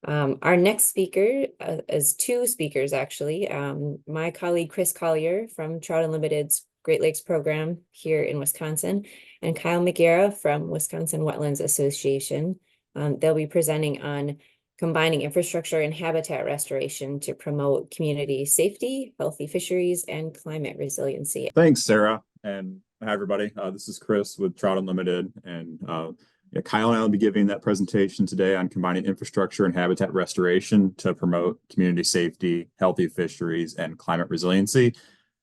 Our next speaker is two speakers, actually. My colleague, Chris Collier from Trout Unlimited's Great Lakes program here in Wisconsin, and Kyle Magyera from Wisconsin Wetlands Association. They'll be presenting on combining infrastructure and habitat restoration to promote community safety, healthy fisheries, and climate resiliency. Thanks, Sarah. And hi, everybody. This is Chris with Trout Unlimited. And Kyle and I will be giving that presentation today on combining infrastructure and habitat restoration to promote community safety, healthy fisheries, and climate resiliency.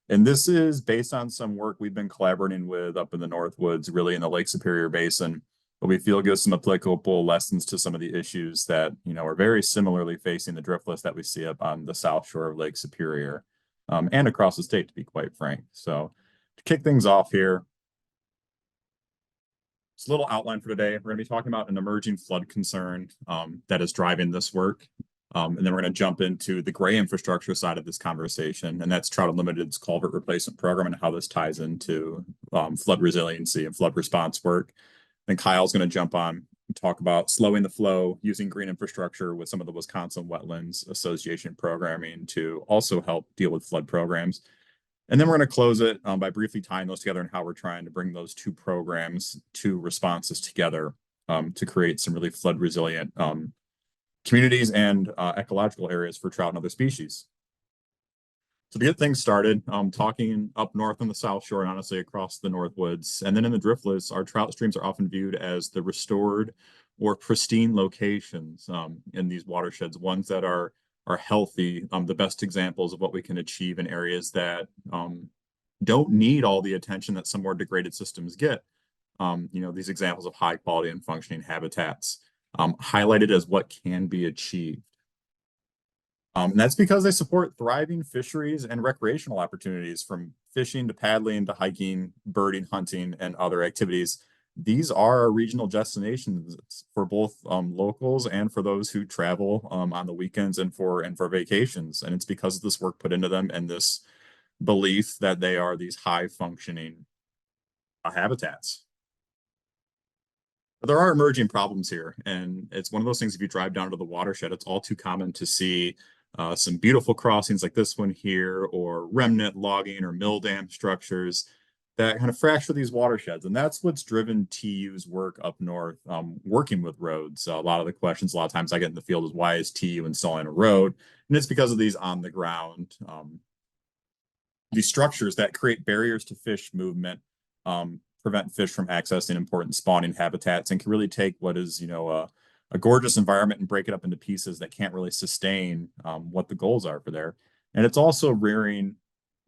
And this is based on some work we've been collaborating with up in the Northwoods, really in the Lake Superior Basin, but we feel gives some applicable lessons to some of the issues that, are very similarly facing the driftless that we see up on the south shore of Lake Superior, and across the state, to be quite frank. So to kick things off here, it's a little outline for today. We're going to be talking about an emerging flood concern that is driving this work. And then we're going to jump into the gray infrastructure side of this conversation, and that's Trout Unlimited's culvert replacement program and how this ties into flood resiliency and flood response work. Then Kyle's going to jump on and talk about slowing the flow using green infrastructure with some of the Wisconsin Wetlands Association programming to also help deal with flood programs. And then we're going to close it by briefly tying those together and how we're trying to bring those two programs, two responses together to create some really flood resilient communities and ecological areas for trout and other species. So to get things started, talking up north on the South Shore and honestly across the Northwoods, and then in the Driftless, our trout streams are often viewed as the restored or pristine locations in these watersheds, ones that are healthy, the best examples of what we can achieve in areas that don't need all the attention that some more degraded systems get. These examples of high quality and functioning habitats highlighted as what can be achieved. And that's because they support thriving fisheries and recreational opportunities, from fishing to paddling to hiking, birding, hunting, and other activities. These are regional destinations for both locals and for those who travel on the weekends and for vacations. And it's because of this work put into them and this belief that they are these high functioning habitats. But there are emerging problems here, and it's one of those things. If you drive down to the watershed, it's all too common to see some beautiful crossings like this one here, or remnant logging or mill dam structures that kind of fracture these watersheds. And that's what's driven TU's work up north, working with roads. A lot of the questions, a lot of times I get in the field is, why is TU installing a road? And it's because of these on the ground, these structures that create barriers to fish movement, prevent fish from accessing important spawning habitats, and can really take what is, a gorgeous environment and break it up into pieces that can't really sustain what the goals are for there. And it's also rearing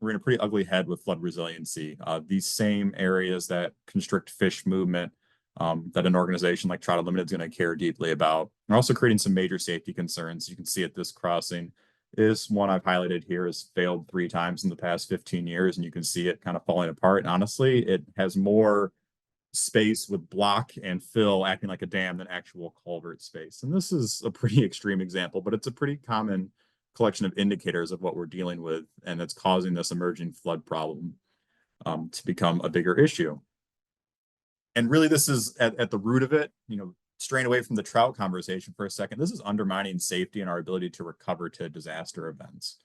a pretty ugly head with flood resiliency. These same areas that constrict fish movement, that an organization like Trout Unlimited is going to care deeply about, are also creating some major safety concerns. You can see at this crossing is one I've highlighted here, has failed 3 times in the past 15 years, and you can see it kind of falling apart. And honestly, it has more space with block and fill acting like a dam than actual culvert space. And this is a pretty extreme example, but it's a pretty common collection of indicators of what we're dealing with, and it's causing this emerging flood problem to become a bigger issue. And really, this is at the root of it, straying away from the trout conversation for a second, this is undermining safety and our ability to recover to disaster events.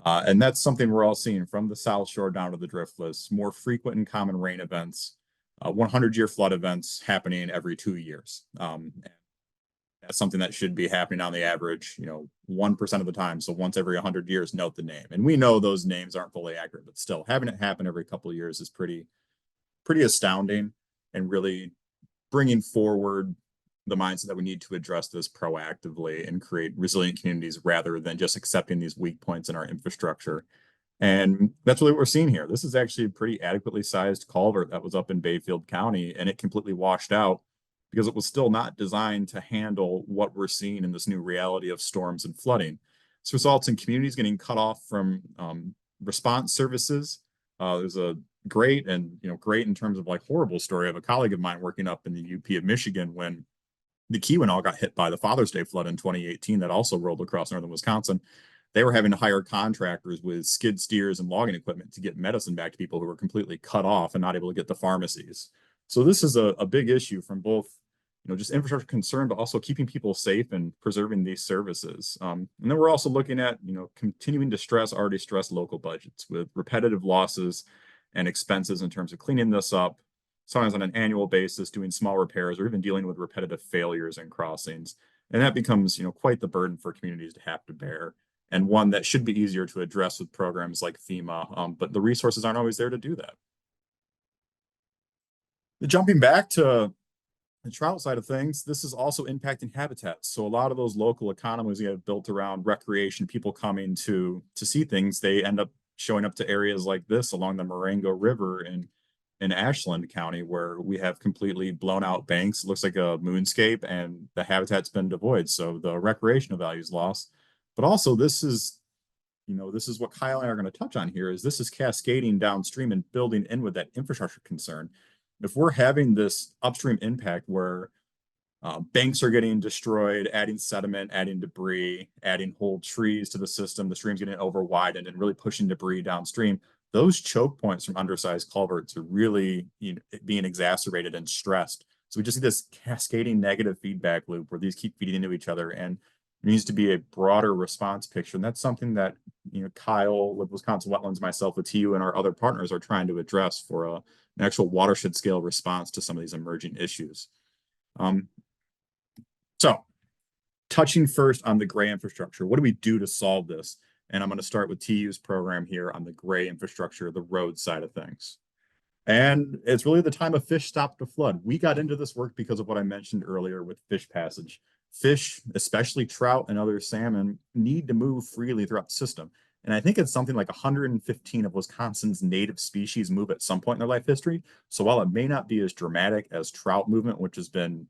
And that's something we're all seeing from the South Shore down to the Driftless, more frequent and common rain events, 100-year flood events happening every 2 years. That's something that should be happening on the average, 1% of the time. So once every 100 years, note the name. And we know those names aren't fully accurate, but still having it happen every couple of years is pretty astounding, and really bringing forward the mindset that we need to address this proactively and create resilient communities rather than just accepting these weak points in our infrastructure. And that's really what we're seeing here. This is actually a pretty adequately sized culvert that was up in Bayfield County, and it completely washed out because it was still not designed to handle what we're seeing in this new reality of storms and flooding. This results in communities getting cut off from response services. There's a great in terms of horrible story of a colleague of mine working up in the UP of Michigan when the Keweenaw got hit by the Father's Day flood in 2018 that also rolled across northern Wisconsin. They were having to hire contractors with skid steers and logging equipment to get medicine back to people who were completely cut off and not able to get to pharmacies. So this is a big issue from both, just infrastructure concern, but also keeping people safe and preserving these services. And then we're also looking at, continuing to stress already stressed local budgets with repetitive losses and expenses in terms of cleaning this up, sometimes on an annual basis, doing small repairs, or even dealing with repetitive failures and crossings. And that becomes, quite the burden for communities to have to bear, and one that should be easier to address with programs like FEMA, but the resources aren't always there to do that. Jumping back to the trout side of things, this is also impacting habitats. So a lot of those local economies we have built around recreation, people coming to see things, they end up showing up to areas like this along the Marengo River in Ashland County, where we have completely blown out banks. It looks like a moonscape, and the habitat's been devoid. So the recreational value is lost. But also this is what Kyle and I are going to touch on here, is this is cascading downstream and building in with that infrastructure concern. If we're having this upstream impact where banks are getting destroyed, adding sediment, adding debris, adding whole trees to the system, the stream's getting over widened and really pushing debris downstream, those choke points from undersized culverts are really being exacerbated and stressed. So we just see this cascading negative feedback loop where these keep feeding into each other, and there needs to be a broader response picture. And that's something that Kyle with Wisconsin Wetlands, myself with TU, and our other partners are trying to address for an actual watershed scale response to some of these emerging issues. So touching first on the gray infrastructure, what do we do to solve this? And I'm going to start with TU's program here on the gray infrastructure, the road side of things. And it's really the time a fish stopped to flood. We got into this work because of what I mentioned earlier with fish passage. Fish, especially trout and other salmon, need to move freely throughout the system. And I think it's something like 115 of Wisconsin's native species move at some point in their life history. So while it may not be as dramatic as trout movement, which has been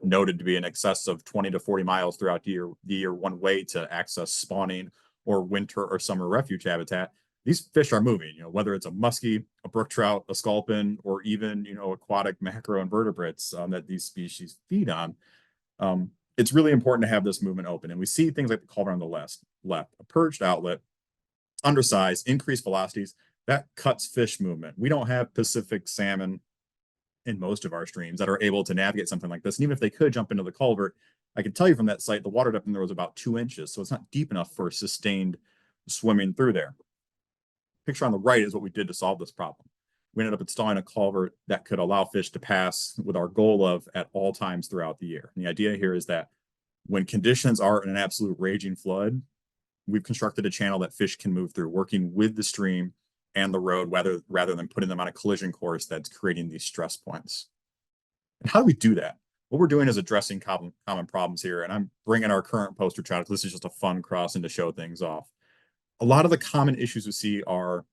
noted to be in excess of 20 to 40 miles throughout the year one way to access spawning or winter or summer refuge habitat, these fish are moving, whether it's a muskie, a brook trout, a sculpin, or even, aquatic macroinvertebrates that these species feed on. It's really important to have this movement open. And we see things like the culvert on the left, a perched outlet, undersized, increased velocities, that cuts fish movement. We don't have Pacific salmon in most of our streams that are able to navigate something like this. And even if they could jump into the culvert, I can tell you from that site, the water depth in there was about 2 inches. So it's not deep enough for sustained swimming through there. Picture on the right is what we did to solve this problem. We ended up installing a culvert that could allow fish to pass with our goal of at all times throughout the year. And the idea here is that when conditions are in an absolute raging flood, we've constructed a channel that fish can move through, working with the stream and the road rather than putting them on a collision course that's creating these stress points. And how do we do that? What we're doing is addressing common problems here. And I'm bringing our current poster child, because this is just a fun crossing to show things off. A lot of the common issues we see are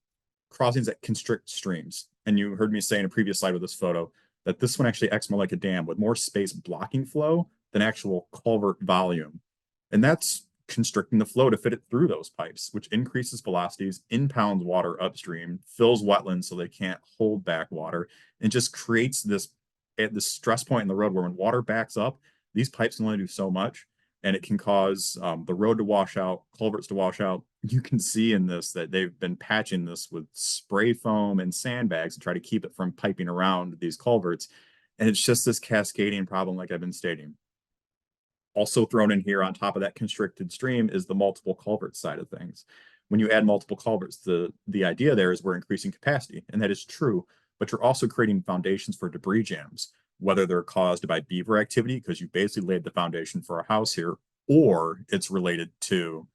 crossings that constrict streams. And you heard me say in a previous slide with this photo that this one actually acts more like a dam with more space blocking flow than actual culvert volume. And that's constricting the flow to fit it through those pipes, which increases velocities, impounds water upstream, fills wetlands so they can't hold back water, and just creates this stress point in the road where when water backs up, these pipes can only do so much, and it can cause the road to wash out, culverts to wash out. You can see in this that they've been patching this with spray foam and sandbags to try to keep it from piping around these culverts. And it's just this cascading problem, like I've been stating. Also thrown in here on top of that constricted stream is the multiple culvert side of things. When you add multiple culverts, the idea there is we're increasing capacity, and that is true, but you're also creating foundations for debris jams, whether they're caused by beaver activity, because you basically laid the foundation for a house here, or it's related to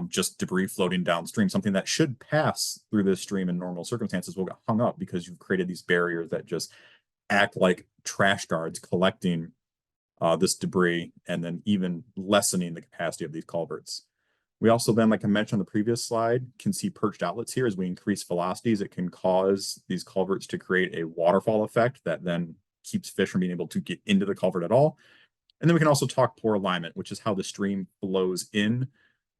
just debris floating downstream. Something that should pass through this stream in normal circumstances will get hung up because you've created these barriers that just act like trash guards collecting this debris and then even lessening the capacity of these culverts. We also then, like I mentioned on the previous slide, can see perched outlets here. As we increase velocities, it can cause these culverts to create a waterfall effect that then keeps fish from being able to get into the culvert at all. And then we can also talk poor alignment, which is how the stream flows into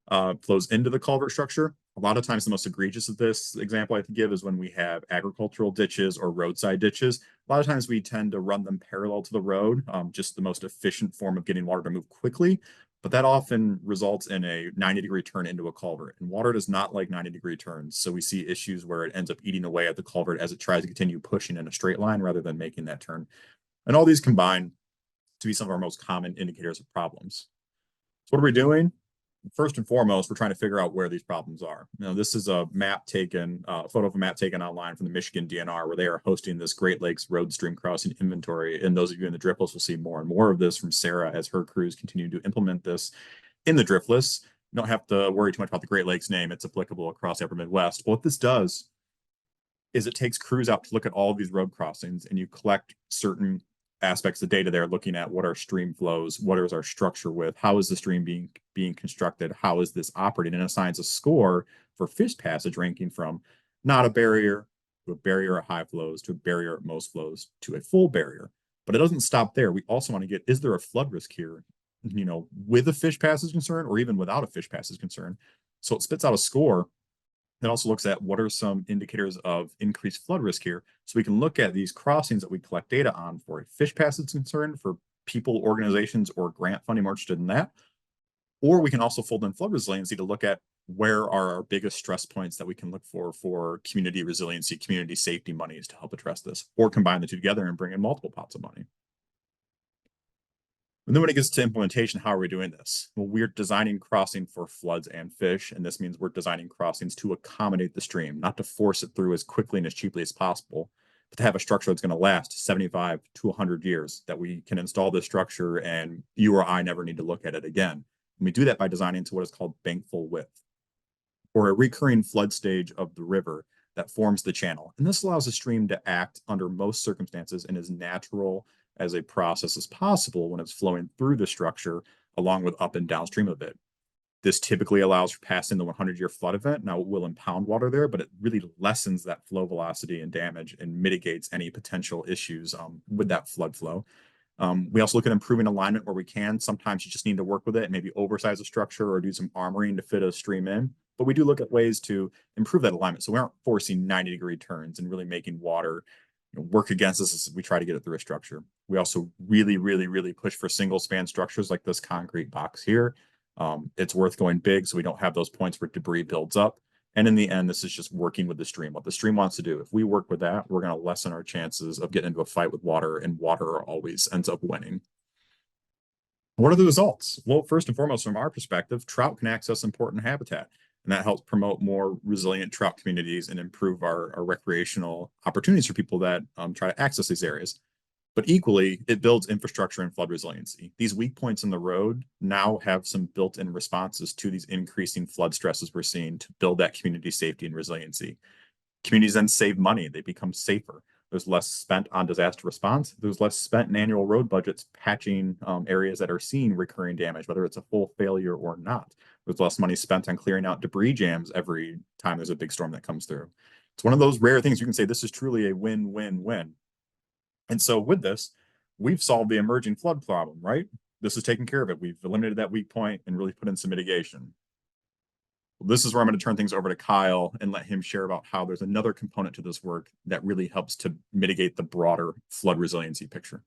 the culvert structure. A lot of times the most egregious of this example I can give is when we have agricultural ditches or roadside ditches. A lot of times we tend to run them parallel to the road, just the most efficient form of getting water to move quickly. But that often results in a 90-degree turn into a culvert. And water does not like 90-degree turns. So we see issues where it ends up eating away at the culvert as it tries to continue pushing in a straight line rather than making that turn. And all these combined to be some of our most common indicators of problems. So what are we doing? First and foremost, we're trying to figure out where these problems are. Now, this is a map taken, a photo of a map taken online from the Michigan DNR, where they are hosting this Great Lakes road stream crossing inventory. And those of you in the Driftless will see more and more of this from Sarah as her crews continue to implement this in the Driftless. You don't have to worry too much about the Great Lakes name. It's applicable across the upper Midwest. But what this does is it takes crews out to look at all of these road crossings, and you collect certain aspects of data there, looking at what are stream flows, what is our structure width, how is the stream being constructed, how is this operating, and assigns a score for fish passage ranking from not a barrier to a barrier at high flows to a barrier at most flows to a full barrier. But it doesn't stop there. We also want to get, is there a flood risk here, with a fish passage concern or even without a fish passage concern? So it spits out a score that also looks at what are some indicators of increased flood risk here. So we can look at these crossings that we collect data on for a fish passage concern for people, organizations, or grant funding more interested in that. Or we can also fold in flood resiliency to look at where are our biggest stress points that we can look for community resiliency, community safety monies to help address this, or combine the two together and bring in multiple pots of money. And then when it gets to implementation, how are we doing this? Well, we're designing crossing for floods and fish, and this means we're designing crossings to accommodate the stream, not to force it through as quickly and as cheaply as possible, but to have a structure that's going to last 75 to 100 years, that we can install this structure and you or I never need to look at it again. And we do that by designing to what is called bankful width, or a recurring flood stage of the river that forms the channel. And this allows the stream to act under most circumstances in as natural as a process as possible when it's flowing through the structure, along with up and downstream of it. This typically allows for passing the 100-year flood event. Now, it will impound water there, but it really lessens that flow velocity and damage and mitigates any potential issues with that flood flow. We also look at improving alignment where we can. Sometimes you just need to work with it, maybe oversize a structure or do some armoring to fit a stream in. But we do look at ways to improve that alignment, so we aren't forcing 90-degree turns and really making water work against us as we try to get it through a structure. We also really push for single span structures like this concrete box here. It's worth going big so we don't have those points where debris builds up. And in the end, this is just working with the stream, what the stream wants to do. If we work with that, we're going to lessen our chances of getting into a fight with water, and water always ends up winning. What are the results? Well, first and foremost, from our perspective, trout can access important habitat, and that helps promote more resilient trout communities and improve our recreational opportunities for people that try to access these areas. But equally, it builds infrastructure and flood resiliency. These weak points in the road now have some built-in responses to these increasing flood stresses we're seeing to build that community safety and resiliency. Communities then save money. They become safer. There's less spent on disaster response. There's less spent in annual road budgets patching areas that are seeing recurring damage, whether it's a full failure or not. There's less money spent on clearing out debris jams every time there's a big storm that comes through. It's one of those rare things you can say this is truly a win-win-win. And so with this, we've solved the emerging flood problem, right? This is taking care of it. We've eliminated that weak point and really put in some mitigation. This is where I'm going to turn things over to Kyle and let him share about how there's another component to this work that really helps to mitigate the broader flood resiliency picture.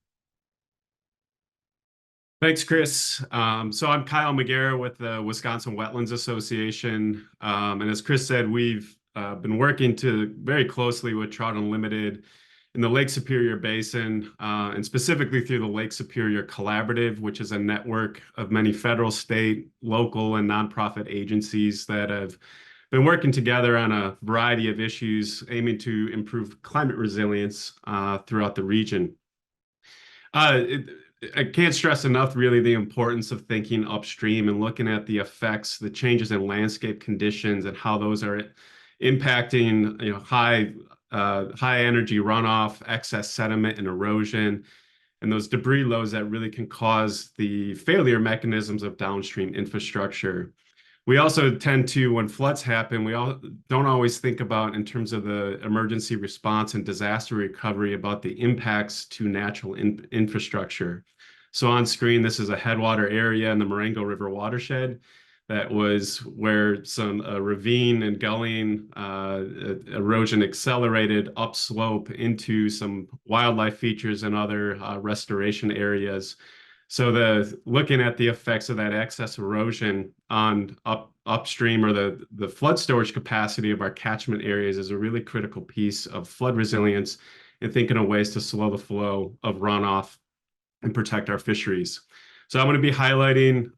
Thanks, Chris. So I'm Kyle Magyera with the Wisconsin Wetlands Association. And as Chris said, we've been working very closely with Trout Unlimited in the Lake Superior Basin, and specifically through the Lake Superior Collaborative, which is a network of many federal, state, local, and nonprofit agencies that have been working together on a variety of issues aiming to improve climate resilience throughout the region. I can't stress enough, really, the importance of thinking upstream and looking at the effects, the changes in landscape conditions, and how those are impacting, high energy runoff, excess sediment and erosion, and those debris loads that really can cause the failure mechanisms of downstream infrastructure. We also tend to, when floods happen, don't always think about, in terms of the emergency response and disaster recovery, about the impacts to natural infrastructure. So on screen, this is a headwater area in the Marengo River watershed. That was where some ravine and gullying erosion accelerated upslope into some wildlife features and other restoration areas. So looking at the effects of that excess erosion on upstream, or the flood storage capacity of our catchment areas, is a really critical piece of flood resilience and thinking of ways to slow the flow of runoff and protect our fisheries. So I'm going to be highlighting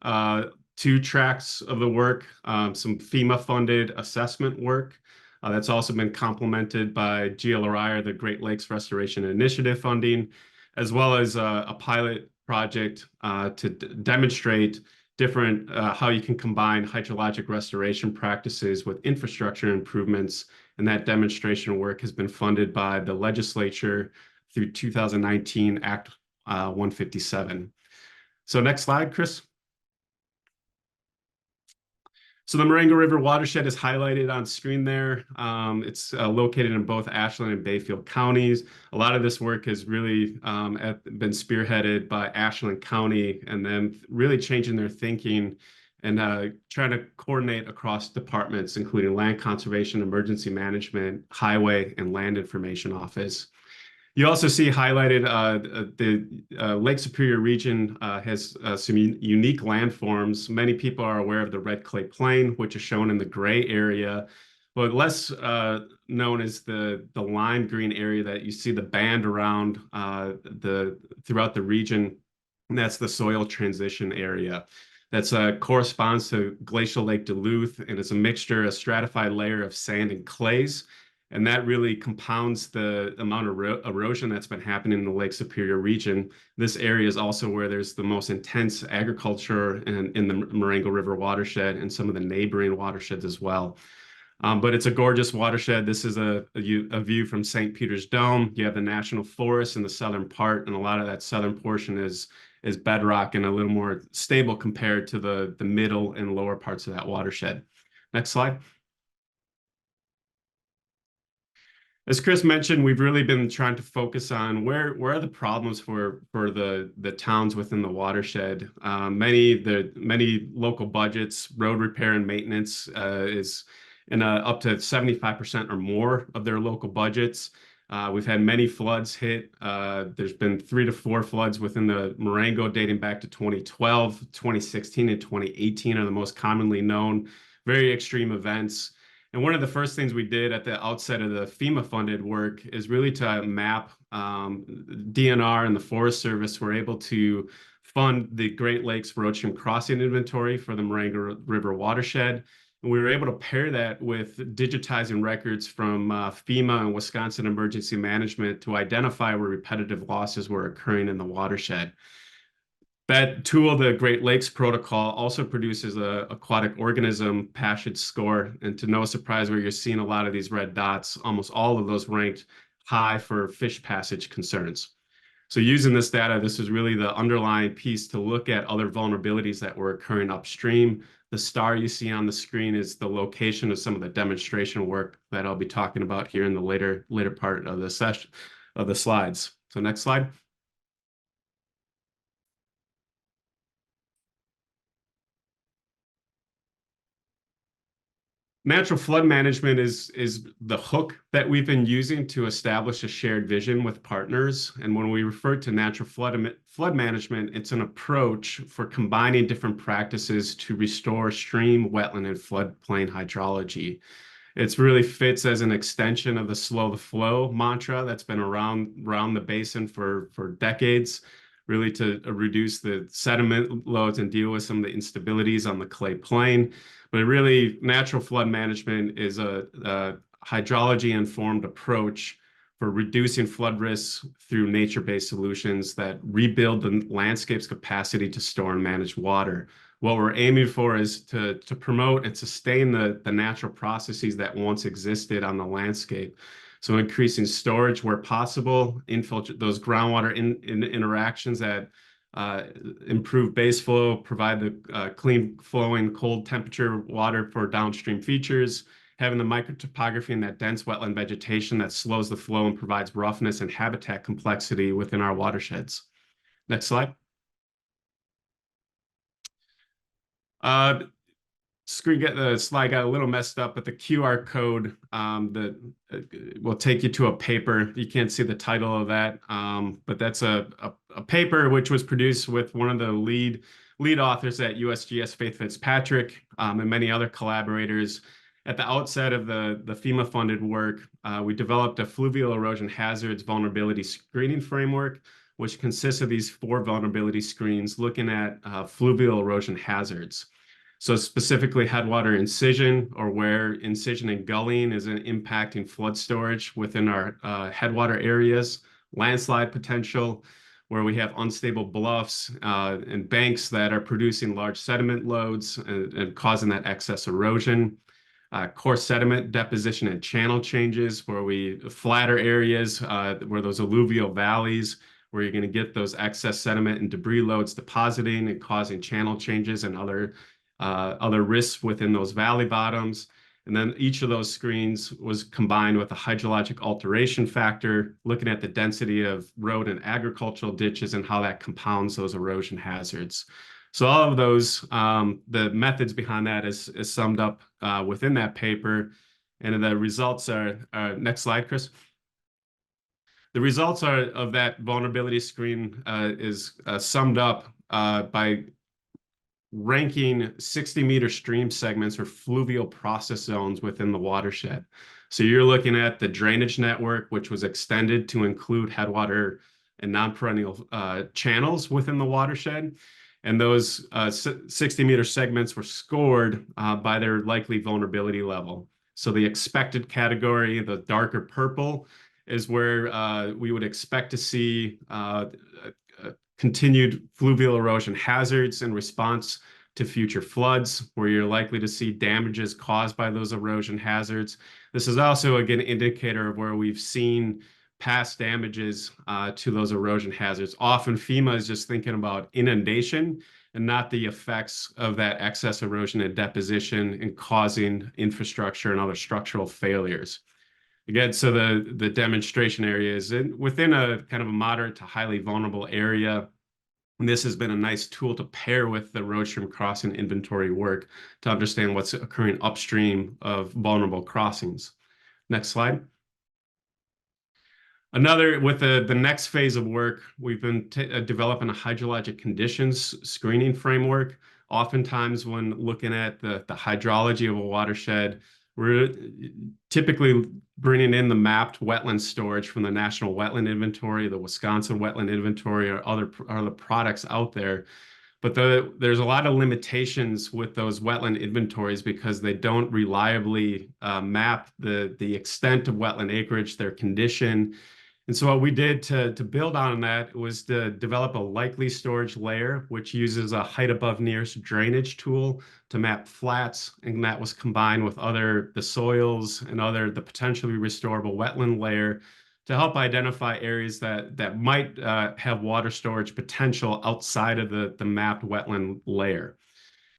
2 tracks of the work, some FEMA-funded assessment work. That's also been complemented by GLRI, or the Great Lakes Restoration Initiative funding, as well as a pilot project to demonstrate different how you can combine hydrologic restoration practices with infrastructure improvements. And that demonstration work has been funded by the legislature through 2019 Act 157. So next slide, Chris. So the Marengo River watershed is highlighted on screen there. It's located in both Ashland and Bayfield counties. A lot of this work has really been spearheaded by Ashland County, and then really changing their thinking and trying to coordinate across departments, including Land Conservation, Emergency Management, Highway, and Land Information Office. You also see highlighted the Lake Superior region has some unique landforms. Many people are aware of the red clay plain, which is shown in the gray area, but less known is the lime green area that you see the band around throughout the region, and that's the soil transition area. That's corresponds to glacial Lake Duluth, and it's a mixture, a stratified layer of sand and clays. And that really compounds the amount of erosion that's been happening in the Lake Superior region. This area is also where there's the most intense agriculture in the Marengo River watershed and some of the neighboring watersheds as well. But it's a gorgeous watershed. This is a view from St. Peter's Dome. You have the National Forest in the southern part, and a lot of that southern portion is bedrock and a little more stable compared to the middle and lower parts of that watershed. Next slide. As Chris mentioned, we've really been trying to focus on where are the problems for the towns within the watershed. Many local budgets, road repair and maintenance is in up to 75% or more of their local budgets. We've had many floods hit. There's been 3 to 4 floods within the Marengo dating back to 2012, 2016, and 2018 are the most commonly known, very extreme events. And one of the first things we did at the outset of the FEMA-funded work is really to map DNR and the Forest Service were able to fund the Great Lakes Road Stream Crossing Inventory for the Marengo River watershed. And we were able to pair that with digitizing records from FEMA and Wisconsin Emergency Management to identify where repetitive losses were occurring in the watershed. That tool, the Great Lakes Protocol, also produces a aquatic organism passage score. And to no surprise, where you're seeing a lot of these red dots, almost all of those ranked high for fish passage concerns. So using this data, this is really the underlying piece to look at other vulnerabilities that were occurring upstream. The star you see on the screen is the location of some of the demonstration work that I'll be talking about here in the later part of the session of the slides. So next slide. Natural flood management is the hook that we've been using to establish a shared vision with partners. And when we refer to natural flood management, it's an approach for combining different practices to restore stream, wetland, and floodplain hydrology. It really fits as an extension of the slow the flow mantra that's been around the basin for decades, really to reduce the sediment loads and deal with some of the instabilities on the clay plain. But really, natural flood management is a hydrology-informed approach for reducing flood risks through nature-based solutions that rebuild the landscape's capacity to store and manage water. What we're aiming for is to promote and sustain the natural processes that once existed on the landscape. So increasing storage where possible, infiltrate those groundwater interactions that improve base flow, provide the clean flowing cold temperature water for downstream features, having the microtopography and that dense wetland vegetation that slows the flow and provides roughness and habitat complexity within our watersheds. Next slide. The slide got a little messed up, but the QR code that will take you to a paper. You can't see the title of that, but that's a paper which was produced with one of the lead authors at USGS, Faith Fitzpatrick, and many other collaborators. At the outset of the FEMA-funded work, we developed a fluvial erosion hazards vulnerability screening framework, which consists of these 4 vulnerability screens looking at fluvial erosion hazards. So specifically headwater incision, or where incision and gullying is impacting flood storage within our headwater areas, landslide potential, where we have unstable bluffs and banks that are producing large sediment loads and causing that excess erosion. Coarse sediment deposition and channel changes, where flatter areas, where those alluvial valleys, where you're going to get those excess sediment and debris loads depositing and causing channel changes and other risks within those valley bottoms. And then each of those screens was combined with a hydrologic alteration factor, looking at the density of road and agricultural ditches and how that compounds those erosion hazards. So all of those, the methods behind that is summed up within that paper. And the results are, next slide, Chris. The results of that vulnerability screen is summed up by ranking 60-meter stream segments or fluvial process zones within the watershed. So you're looking at the drainage network, which was extended to include headwater and non-perennial channels within the watershed. And those 60-meter segments were scored by their likely vulnerability level. So the expected category, the darker purple, is where we would expect to see continued fluvial erosion hazards in response to future floods, where you're likely to see damages caused by those erosion hazards. This is also, again, an indicator of where we've seen past damages to those erosion hazards. Often FEMA is just thinking about inundation and not the effects of that excess erosion and deposition and causing infrastructure and other structural failures. Again, so the demonstration area is within a kind of a moderate to highly vulnerable area. And this has been a nice tool to pair with the road stream crossing inventory work to understand what's occurring upstream of vulnerable crossings. Next slide. With the next phase of work, we've been developing a hydrologic conditions screening framework. Oftentimes when looking at the hydrology of a watershed, we're typically bringing in the mapped wetland storage from the National Wetland Inventory, the Wisconsin Wetland Inventory, or other products out there. But there's a lot of limitations with those wetland inventories because they don't reliably map the extent of wetland acreage, their condition. And so what we did to build on that was to develop a likely storage layer, which uses a height above nearest drainage tool to map flats. And that was combined with the soils and the potentially restorable wetland layer to help identify areas that might have water storage potential outside of the mapped wetland layer.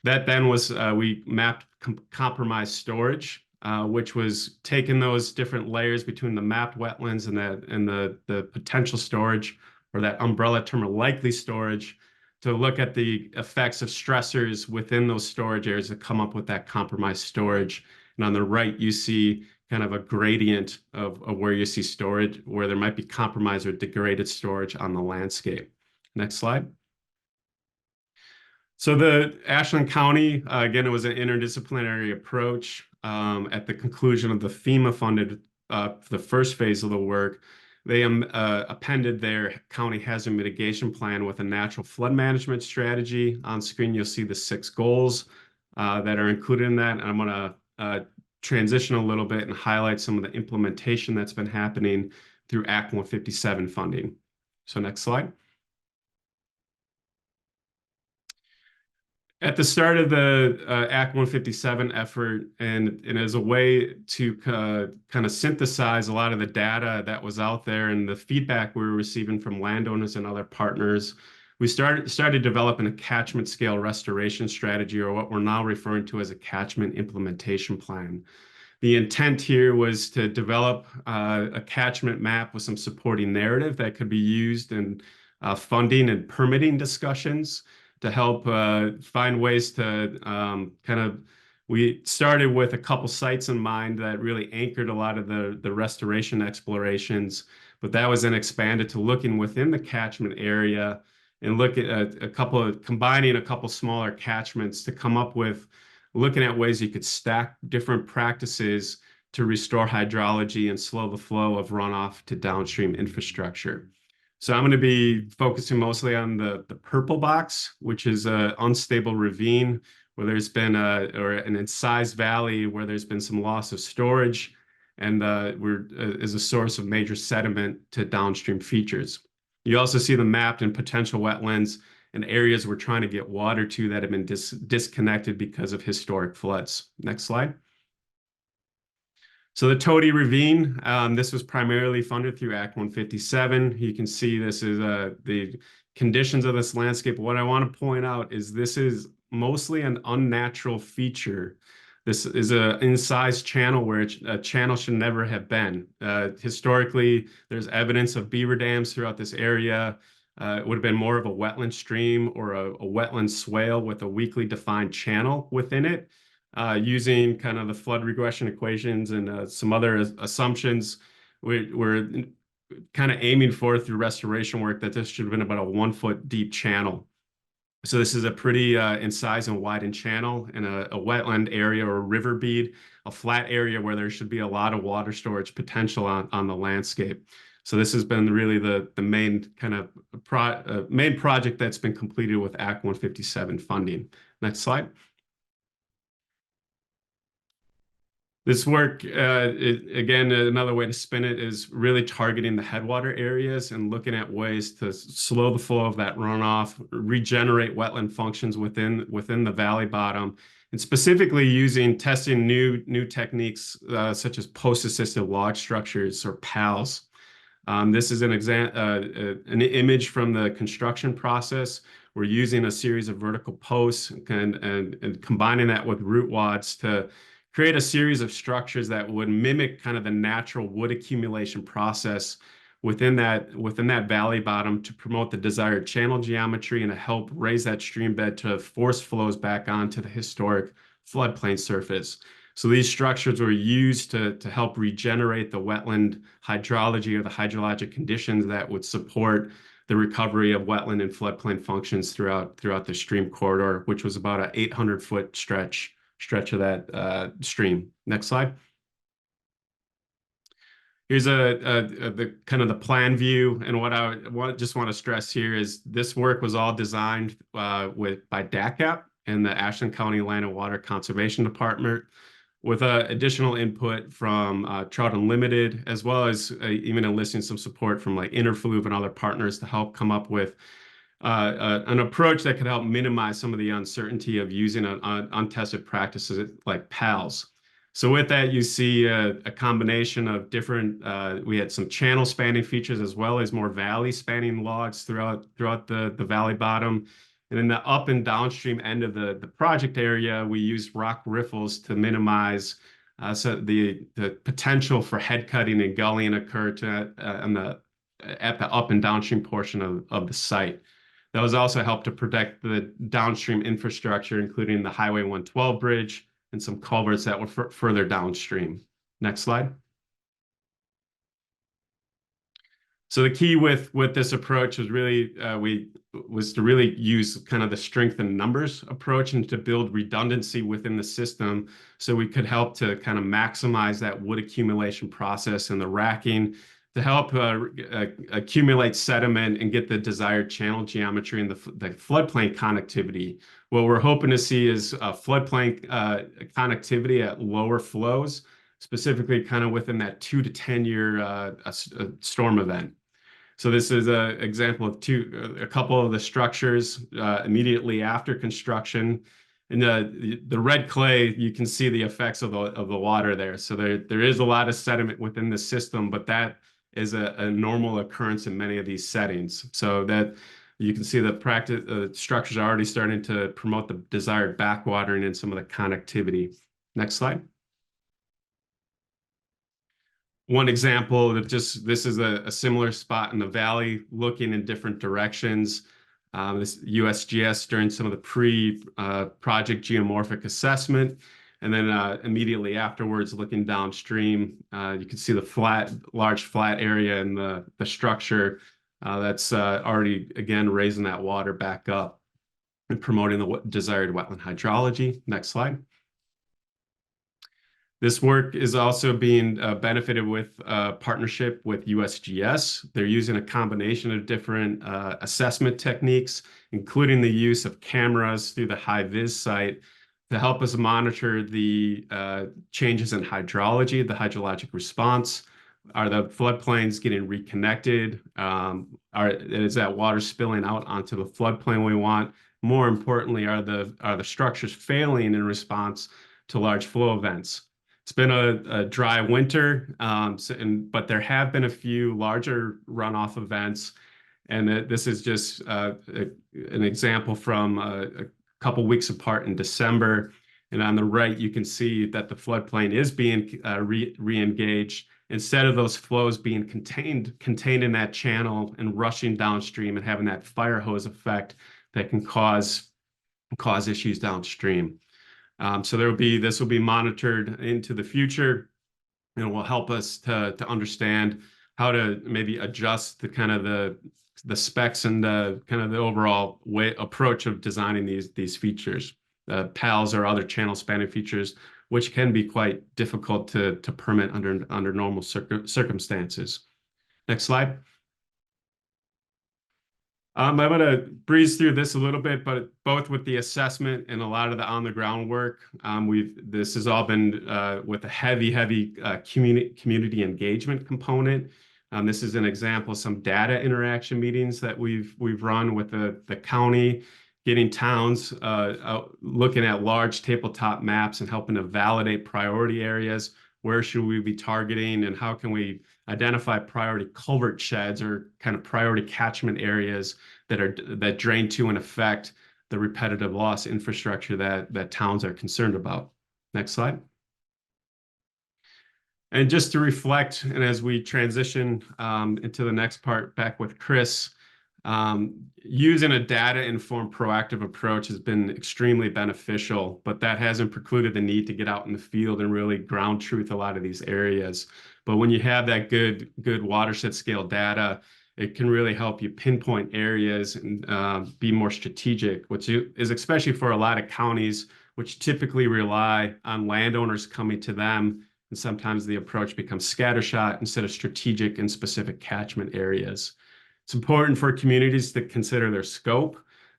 That then was, we mapped compromised storage, which was taking those different layers between the mapped wetlands and the potential storage, or that umbrella term of likely storage, to look at the effects of stressors within those storage areas to come up with that compromised storage. And on the right, you see kind of a gradient of where you see storage, where there might be compromised or degraded storage on the landscape. Next slide. So the Ashland County, again, it was an interdisciplinary approach. At the conclusion of the FEMA-funded, the first phase of the work, they appended their county hazard mitigation plan with a natural flood management strategy. On screen, you'll see the 6 goals that are included in that. And I'm going to transition a little bit and highlight some of the implementation that's been happening through Act 157 funding. So next slide. At the start of the Act 157 effort, and as a way to kind of synthesize a lot of the data that was out there and the feedback we were receiving from landowners and other partners, we started developing a catchment scale restoration strategy, or what we're now referring to as a catchment implementation plan. The intent here was to develop a catchment map with some supporting narrative that could be used in funding and permitting discussions to help find ways to we started with a couple sites in mind that really anchored a lot of the restoration explorations, but that was then expanded to looking within the catchment area and look at combining a couple smaller catchments to come up with looking at ways you could stack different practices to restore hydrology and slow the flow of runoff to downstream infrastructure. So I'm going to be focusing mostly on the purple box, which is an unstable ravine where there's been or an incised valley where there's been some loss of storage, and is a source of major sediment to downstream features. You also see them mapped in potential wetlands and areas we're trying to get water to that have been disconnected because of historic floods. Next slide. So the Tody Ravine, this was primarily funded through Act 157. You can see this is the conditions of this landscape. What I want to point out is this is mostly an unnatural feature. This is an incised channel where a channel should never have been. Historically, there's evidence of beaver dams throughout this area. It would have been more of a wetland stream or a wetland swale with a weakly defined channel within it. Using kind of the flood regression equations and some other assumptions, we're kind of aiming for through restoration work that this should have been about a 1 foot deep channel. So this is a pretty incised and widened channel in a wetland area or a river bead, a flat area where there should be a lot of water storage potential on the landscape. So this has been really the main kind of main project that's been completed with Act 157 funding. Next slide. This work, again, another way to spin it is really targeting the headwater areas and looking at ways to slow the flow of that runoff, regenerate wetland functions within the valley bottom, and specifically testing new techniques such as post-assisted log structures or PALs. This is an image from the construction process. We're using a series of vertical posts and combining that with root wads to create a series of structures that would mimic kind of the natural wood accumulation process within that valley bottom to promote the desired channel geometry and to help raise that stream bed to force flows back onto the historic floodplain surface. So these structures were used to help regenerate the wetland hydrology or the hydrologic conditions that would support the recovery of wetland and floodplain functions throughout the stream corridor, which was about an 800-foot stretch of that stream. Next slide. Here's the kind of the plan view, and what I just want to stress here is this work was all designed by DACAP and the Ashland County Land and Water Conservation Department, with additional input from Trout Unlimited, as well as even enlisting some support from like Interfluve and other partners to help come up with an approach that could help minimize some of the uncertainty of using untested practices like PALs. So with that, you see a combination of different, we had some channel spanning features as well as more valley spanning logs throughout the valley bottom. And in the up and downstream end of the project area, we used rock riffles to minimize so the potential for head cutting and gullying occur at the up and downstream portion of the site. That was also helped to protect the downstream infrastructure, including the Highway 112 bridge and some culverts that were further downstream. Next slide. So the key with this approach was really to really use kind of the strength in numbers approach and to build redundancy within the system, so we could help to kind of maximize that wood accumulation process and the racking to help accumulate sediment and get the desired channel geometry and the floodplain connectivity. What we're hoping to see is floodplain connectivity at lower flows, specifically kind of within that 2 to 10 year storm event. So this is an example of a couple of the structures immediately after construction. In the red clay, you can see the effects of the water there. So there is a lot of sediment within the system, but that is a normal occurrence in many of these settings. So that you can see the structures are already starting to promote the desired backwatering and some of the connectivity. Next slide. One example of this is a similar spot in the valley looking in different directions. This USGS during some of the pre-project geomorphic assessment. And then immediately afterwards, looking downstream, you can see the large flat area in the structure that's already, again, raising that water back up and promoting the desired wetland hydrology. Next slide. This work is also being benefited with partnership with USGS. They're using a combination of different assessment techniques, including the use of cameras through the high-vis site to help us monitor the changes in hydrology, the hydrologic response. Are the floodplains getting reconnected? Is that water spilling out onto the floodplain we want? More importantly, are the structures failing in response to large flow events? It's been a dry winter, but there have been a few larger runoff events, and this is just an example from a couple weeks apart in December. And on the right, you can see that the floodplain is being re-engaged. Instead of those flows being contained in that channel and rushing downstream and having that fire hose effect that can cause issues downstream. So this will be monitored into the future, and will help us to understand how to maybe adjust the kind of the specs and the kind of the overall approach of designing these features. PALs or other channel spanning features, which can be quite difficult to permit under normal circumstances. Next slide. I'm going to breeze through this a little bit, but both with the assessment and a lot of the on-the-ground work, this has all been with a heavy community engagement component. This is an example of some data interaction meetings that we've run with the county, getting towns looking at large tabletop maps and helping to validate priority areas. Where should we be targeting, and how can we identify priority culvert sheds or kind of priority catchment areas that drain to and affect the repetitive loss infrastructure that towns are concerned about. Next slide. And just to reflect, and as we transition into the next part back with Chris, using a data-informed proactive approach has been extremely beneficial, but that hasn't precluded the need to get out in the field and really ground truth a lot of these areas. But when you have that good watershed scale data, it can really help you pinpoint areas and be more strategic, which is especially for a lot of counties, which typically rely on landowners coming to them. And sometimes the approach becomes scattershot instead of strategic and specific catchment areas. It's important for communities to consider their scope.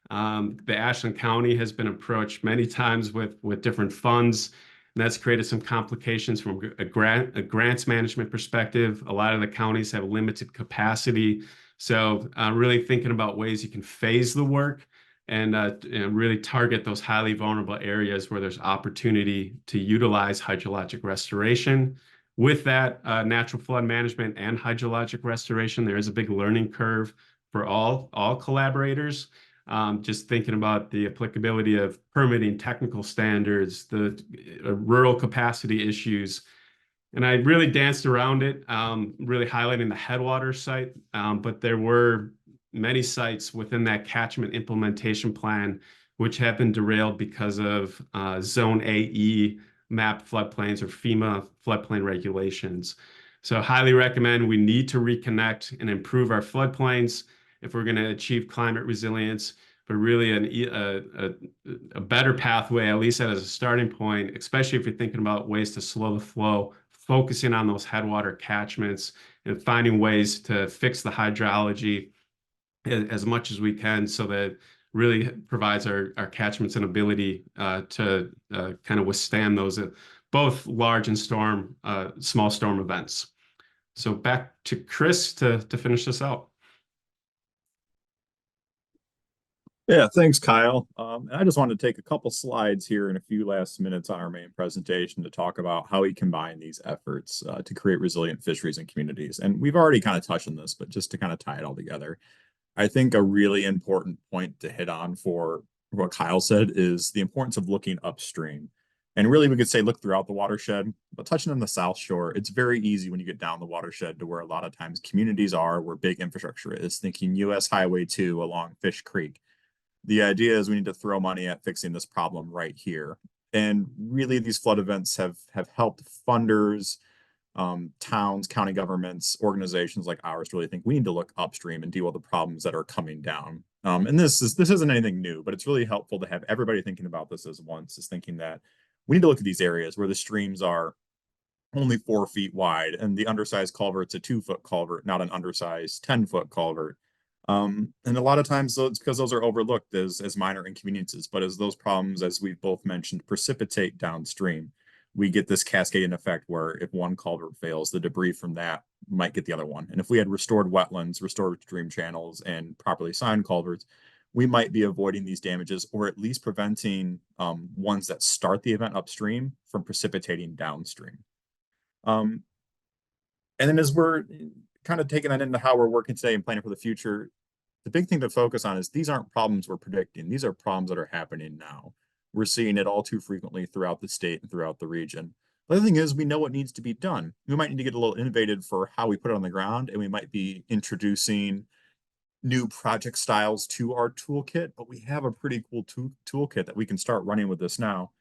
The Ashland County has been approached many times with different funds, and that's created some complications from a grants management perspective. A lot of the counties have limited capacity. So really thinking about ways you can phase the work and really target those highly vulnerable areas where there's opportunity to utilize hydrologic restoration. With that, natural flood management and hydrologic restoration, there is a big learning curve for all collaborators. Just thinking about the applicability of permitting technical standards, the rural capacity issues. And I really danced around it, really highlighting the headwater site. But there were many sites within that catchment implementation plan which have been derailed because of Zone AE mapped floodplains or FEMA floodplain regulations. So highly recommend we need to reconnect and improve our floodplains if we're going to achieve climate resilience, but really a better pathway, at least as a starting point, especially if you're thinking about ways to slow the flow, focusing on those headwater catchments and finding ways to fix the hydrology as much as we can so that really provides our catchments an ability to kind of withstand those both large and small storm events. So back to Chris to finish this out. Yeah, thanks, Kyle. I just wanted to take a couple slides here in a few last minutes on our main presentation to talk about how we combine these efforts to create resilient fisheries and communities. And we've already kind of touched on this, but just to kind of tie it all together, I think a really important point to hit on for what Kyle said is the importance of looking upstream. And really, we could say look throughout the watershed, but touching on the South Shore, it's very easy when you get down the watershed to where a lot of times communities are, where big infrastructure is, thinking US Highway 2 along Fish Creek. The idea is we need to throw money at fixing this problem right here. And really, these flood events have helped funders, towns, county governments, organizations like ours really think we need to look upstream and deal with the problems that are coming down. And this isn't anything new, but it's really helpful to have everybody thinking about this as once, is thinking that we need to look at these areas where the streams are only 4 feet wide, and the undersized culvert's a 2-foot culvert, not an undersized 10-foot culvert. And a lot of times it's because those are overlooked as minor inconveniences, but as those problems, as we've both mentioned, precipitate downstream, we get this cascading effect where if one culvert fails, the debris from that might get the other one. And if we had restored wetlands, restored stream channels, and properly signed culverts, we might be avoiding these damages, or at least preventing ones that start the event upstream from precipitating downstream. And then as we're kind of taking that into how we're working today and planning for the future, the big thing to focus on is these aren't problems we're predicting. These are problems that are happening now. We're seeing it all too frequently throughout the state and throughout the region. The other thing is we know what needs to be done. We might need to get a little innovative for how we put it on the ground, and we might be introducing new project styles to our toolkit, but we have a pretty cool toolkit that we can start running with this now.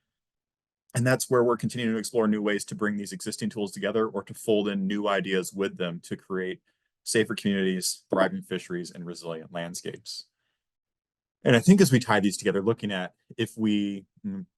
And that's where we're continuing to explore new ways to bring these existing tools together or to fold in new ideas with them to create safer communities, thriving fisheries, and resilient landscapes. And I think as we tie these together, looking at if we,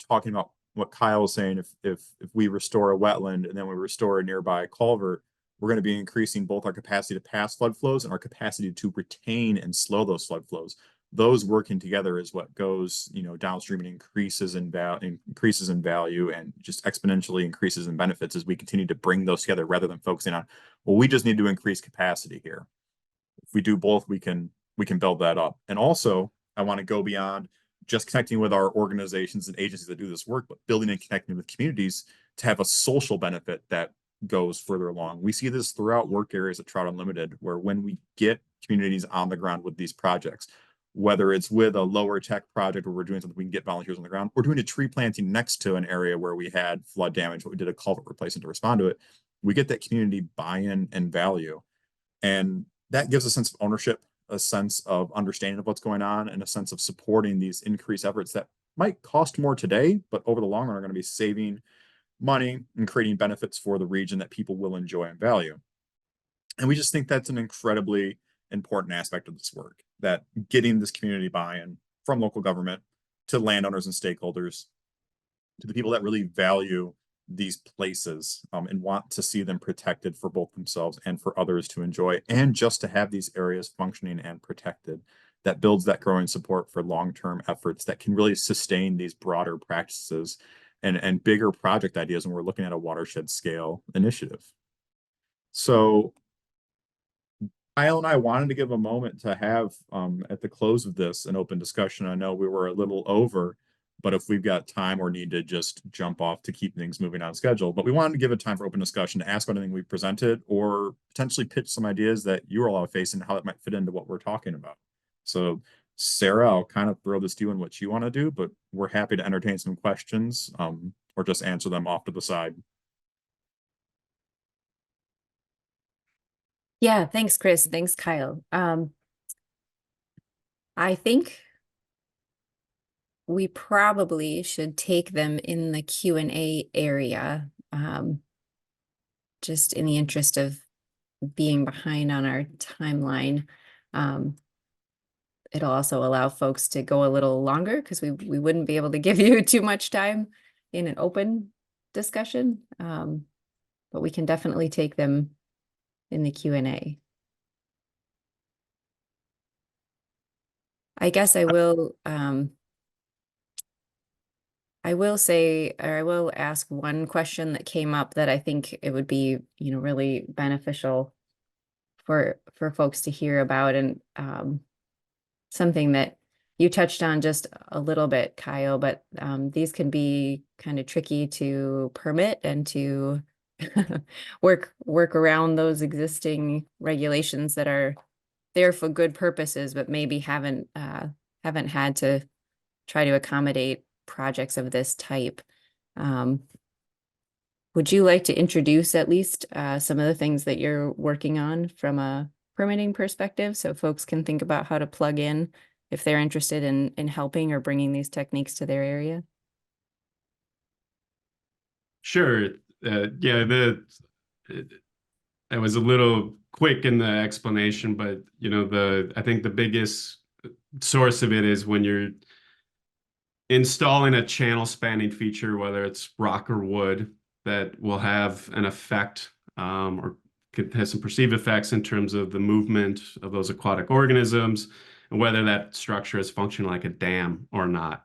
talking about what Kyle was saying, if we restore a wetland and then we restore a nearby culvert, we're going to be increasing both our capacity to pass flood flows and our capacity to retain and slow those flood flows. Those working together is what goes, downstream and increases in value and just exponentially increases in benefits as we continue to bring those together rather than focusing on, well, we just need to increase capacity here. If we do both, we can build that up. And also, I want to go beyond just connecting with our organizations and agencies that do this work, but building and connecting with communities to have a social benefit that goes further along. We see this throughout work areas at Trout Unlimited, where when we get communities on the ground with these projects, whether it's with a lower tech project where we're doing something we can get volunteers on the ground, we're doing a tree planting next to an area where we had flood damage, but we did a culvert replacement to respond to it. We get that community buy-in and value. And that gives a sense of ownership, a sense of understanding of what's going on, and a sense of supporting these increased efforts that might cost more today, but over the long run are going to be saving money and creating benefits for the region that people will enjoy and value. And we just think that's an incredibly important aspect of this work, that getting this community buy-in from local government to landowners and stakeholders, to the people that really value these places and want to see them protected for both themselves and for others to enjoy, and just to have these areas functioning and protected, that builds that growing support for long-term efforts that can really sustain these broader practices and bigger project ideas when we're looking at a watershed scale initiative. So Kyle and I wanted to give a moment to have at the close of this an open discussion. I know we were a little over, but if we've got time or need to just jump off to keep things moving on schedule, but we wanted to give a time for open discussion to ask about anything we presented or potentially pitch some ideas that you are all facing, how it might fit into what we're talking about. So Sarah, I'll kind of throw this to you and what you want to do, but we're happy to entertain some questions or just answer them off to the side. Yeah, thanks, Chris. Thanks, Kyle. I think we probably should take them in the Q&A area, just in the interest of being behind on our timeline. It'll also allow folks to go a little longer because we wouldn't be able to give you too much time in an open discussion, but we can definitely take them in the Q&A. I guess I will say, or I will ask one question that came up that I think it would be, really beneficial for folks to hear about, and something that you touched on just a little bit, Kyle, but these can be kind of tricky to permit and to work around those existing regulations that are there for good purposes, but maybe haven't had to try to accommodate projects of this type. Would you like to introduce at least some of the things that you're working on from a permitting perspective, so folks can think about how to plug in if they're interested in helping or bringing these techniques to their area? Sure. Yeah, I was a little quick in the explanation, but I think the biggest source of it is when you're installing a channel spanning feature, whether it's rock or wood, that will have an effect or could have some perceived effects in terms of the movement of those aquatic organisms and whether that structure is functioning like a dam or not.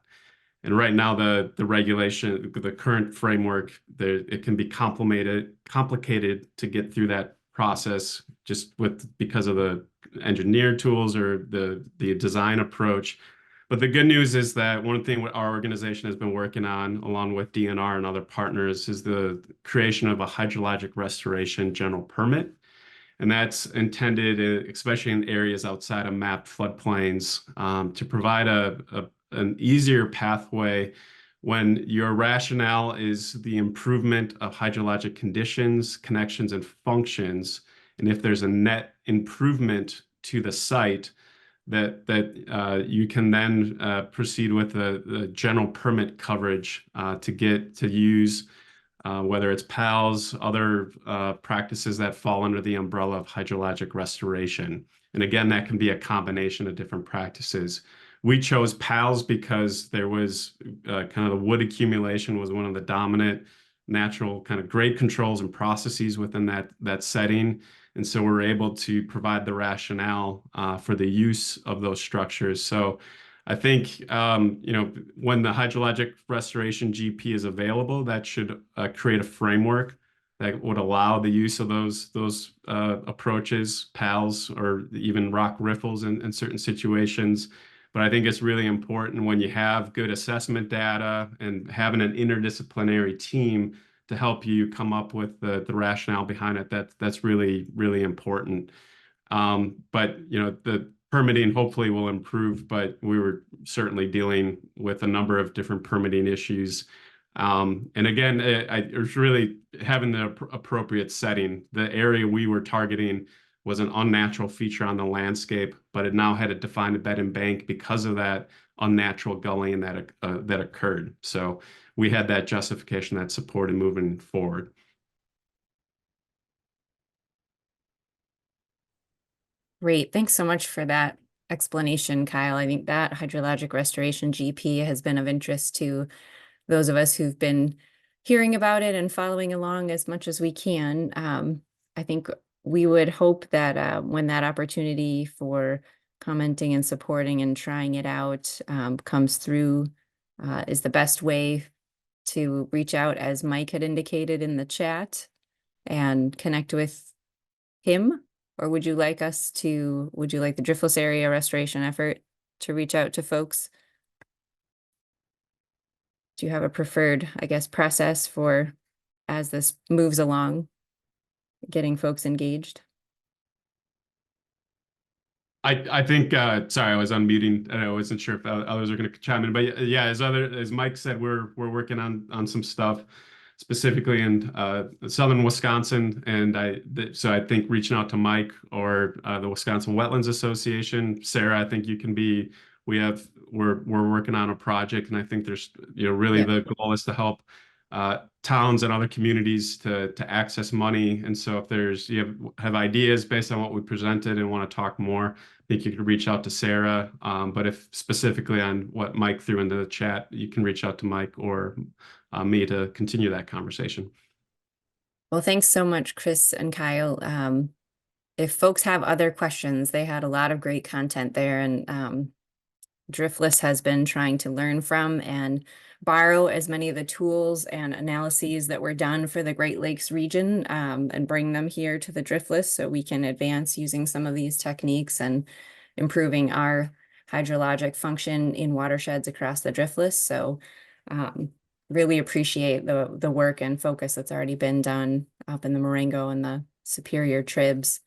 And right now, the regulation, the current framework, it can be complicated to get through that process just because of the engineered tools or the design approach. But the good news is that one thing our organization has been working on, along with DNR and other partners, is the creation of a hydrologic restoration general permit. And that's intended, especially in areas outside of mapped floodplains, to provide an easier pathway when your rationale is the improvement of hydrologic conditions, connections, and functions. And if there's a net improvement to the site, that you can then proceed with the general permit coverage to use whether it's PALs, other practices that fall under the umbrella of hydrologic restoration. And again, that can be a combination of different practices. We chose PALs because there was kind of the wood accumulation was one of the dominant natural kind of grade controls and processes within that setting. And so we're able to provide the rationale for the use of those structures. So I think, when the hydrologic restoration GP is available, that should create a framework that would allow the use of those approaches, PALs, or even rock riffles in certain situations. But I think it's really important when you have good assessment data and having an interdisciplinary team to help you come up with the rationale behind it. That's really, really important. But the permitting hopefully will improve, but we were certainly dealing with a number of different permitting issues. And again, it was really having the appropriate setting. The area we were targeting was an unnatural feature on the landscape, but it now had a defined bed and bank because of that unnatural gullying that occurred. So we had that justification that supported moving forward. Great. Thanks so much for that explanation, Kyle. I think that hydrologic restoration GP has been of interest to those of us who've been hearing about it and following along as much as we can. I think we would hope that when that opportunity for commenting and supporting and trying it out comes through, is the best way to reach out, as Mike had indicated in the chat, and connect with him. Or would you like the Driftless area restoration effort to reach out to folks? Do you have a preferred, I guess, process for as this moves along, getting folks engaged? I think, sorry, I was unmuting and I wasn't sure if others are going to chime in, but yeah, as Mike said, we're working on some stuff specifically in southern Wisconsin, and so I think reaching out to Mike or the Wisconsin Wetlands Association, Sarah, I think you can be. We're working on a project, and I think there's really the goal is to help towns and other communities to access money. And so if you have ideas based on what we presented and want to talk more, I think you could reach out to Sarah. But if specifically on what Mike threw into the chat, you can reach out to Mike or me to continue that conversation. Well, thanks so much, Chris and Kyle. If folks have other questions, they had a lot of great content there, and Driftless has been trying to learn from and borrow as many of the tools and analyses that were done for the Great Lakes region and bring them here to the Driftless so we can advance using some of these techniques and improving our hydrologic function in watersheds across the Driftless. So really appreciate the work and focus that's already been done up in the Marengo and the Superior Tribs.